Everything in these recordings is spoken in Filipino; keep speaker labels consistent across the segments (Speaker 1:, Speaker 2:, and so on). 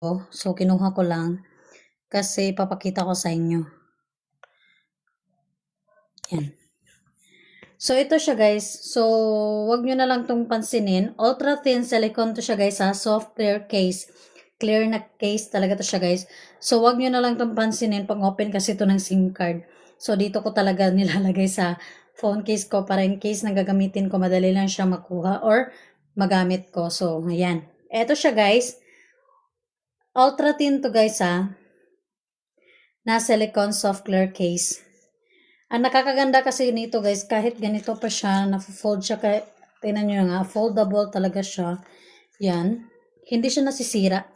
Speaker 1: So, kinuha ko lang kasi papakita ko sa inyo. Yan. So, ito siya guys. So, wag nyo na lang itong pansinin. Ultra thin silicone to siya guys ha. Soft clear case. Clear na case talaga to siya guys. So, wag nyo na lang itong pansinin pag open kasi ito ng SIM card. So, dito ko talaga nilalagay sa phone case ko para in case na gagamitin ko, madali lang siya makuha or magamit ko. So, ayan. Ito siya guys. Ultra thin to guys ha. Na silicone soft clear case. Ang nakakaganda kasi nito guys, kahit ganito pa siya, na-fold siya, tingnan nyo nga, foldable talaga siya. Yan. Hindi siya nasisira.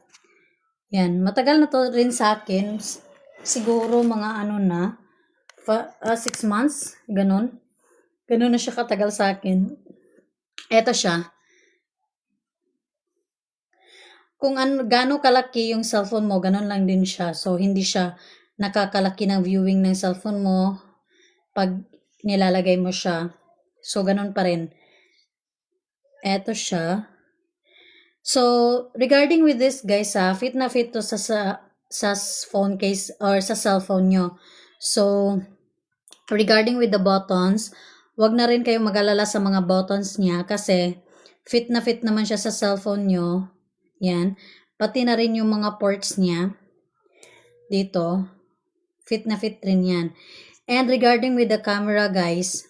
Speaker 1: Yan. Matagal na to rin sa akin. Siguro mga 6 months. Ganun. Ganun na siya katagal sa akin. Eto siya. Kung gaano kalaki yung cellphone mo, ganun lang din siya. So, hindi siya nakakalaki ng viewing ng cellphone mo pag nilalagay mo siya. So, ganun pa rin. Eto siya. So, regarding with this guys fit na fit to sa phone case or sa cellphone nyo. So, regarding with the buttons, wag na rin kayong mag-alala sa mga buttons niya kasi fit na fit naman siya sa cellphone nyo. Yan. Pati na rin yung mga ports niya. Dito. Fit na fit rin yan. And regarding with the camera guys,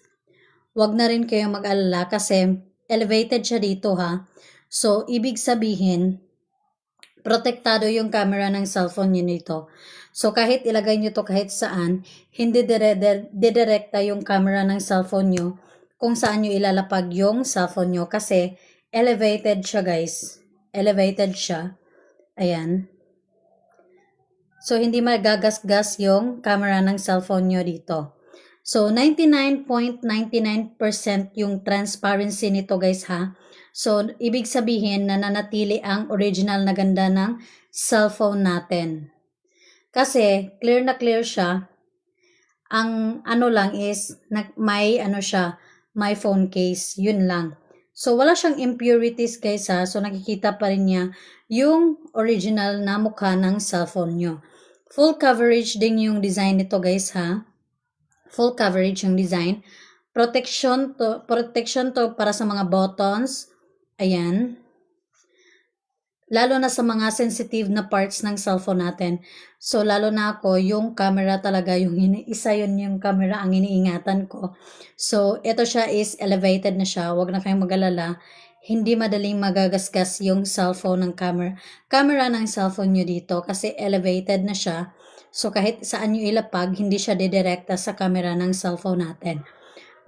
Speaker 1: wag na rin kayong mag-alala kasi elevated siya dito ha. So, ibig sabihin, protektado yung camera ng cellphone nyo nito. So, kahit ilagay nyo to kahit saan, hindi didirekta yung camera ng cellphone nyo kung saan nyo ilalapag yung cellphone nyo kasi elevated siya guys. Elevated siya. Ayan. So, hindi magagasgas yung camera ng cellphone nyo dito. So, 99.99% yung transparency nito guys ha. So, ibig sabihin na nanatili ang original na ganda ng cellphone natin. Kasi, clear na clear siya. Ang lang is, may may phone case. Yun lang. So, wala siyang impurities guys ha. So, nakikita pa rin niya yung original na mukha ng cellphone nyo. Full coverage din yung design nito guys ha. Full coverage yung design. Protection to para sa mga buttons. Ayan. Lalo na sa mga sensitive na parts ng cellphone natin. So, lalo na ako, yung camera talaga, yung yung camera ang iniingatan ko. So, ito siya is elevated na siya. Huwag na kayong mag-alala. Hindi madaling magagasgas yung cellphone ng camera ng cellphone nyo dito kasi elevated na siya. So, kahit saan nyo ilapag, hindi siya didirekta sa camera ng cellphone natin.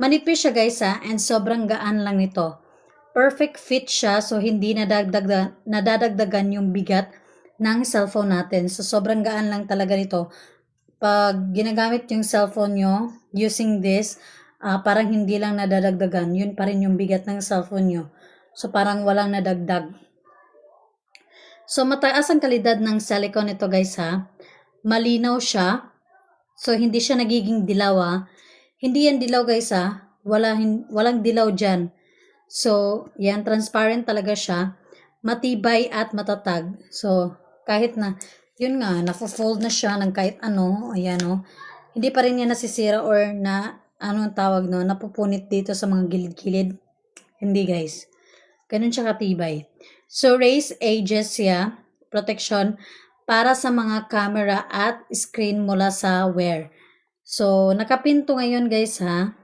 Speaker 1: Manipis siya guys and sobrang gaan lang nito. Perfect fit siya, so hindi nadadagdagan yung bigat ng cellphone natin. So, sobrang gaan lang talaga nito. Pag ginagamit yung cellphone nyo, using this, parang hindi lang nadadagdagan. Yun pa rin yung bigat ng cellphone nyo. So, parang walang nadagdag. So, mataas ang kalidad ng silicone ito guys ha. Malinaw siya. So, hindi siya nagiging dilaw Hindi yan dilaw guys walang dilaw dyan. So, yan, transparent talaga siya. Matibay at matatag. So, kahit na, yun nga, nafo-fold na siya ng kahit ano. Ayan Hindi pa rin yan nasisira or na, tawag napupunit dito sa mga gilid-gilid. Hindi guys. Ganun siya katibay. So, raised edges siya, protection para sa mga camera at screen mula sa wear. So, nakapinto ngayon guys ha.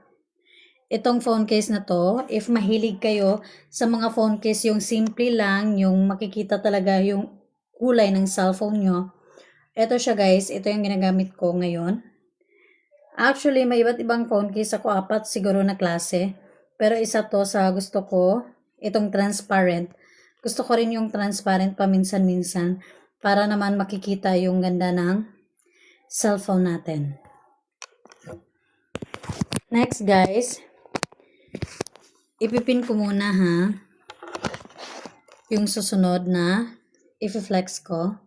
Speaker 1: Itong phone case na to, if mahilig kayo sa mga phone case, yung simple lang, yung makikita talaga yung kulay ng cellphone nyo. Ito siya guys, ito yung ginagamit ko ngayon. Actually, may iba't ibang phone case ako, 4 siguro na klase. Pero isa to sa gusto ko, itong transparent. Gusto ko rin yung transparent paminsan-minsan para naman makikita yung ganda ng cellphone natin. Next guys, ipipin ko muna ha. Yung susunod na i-flex ko.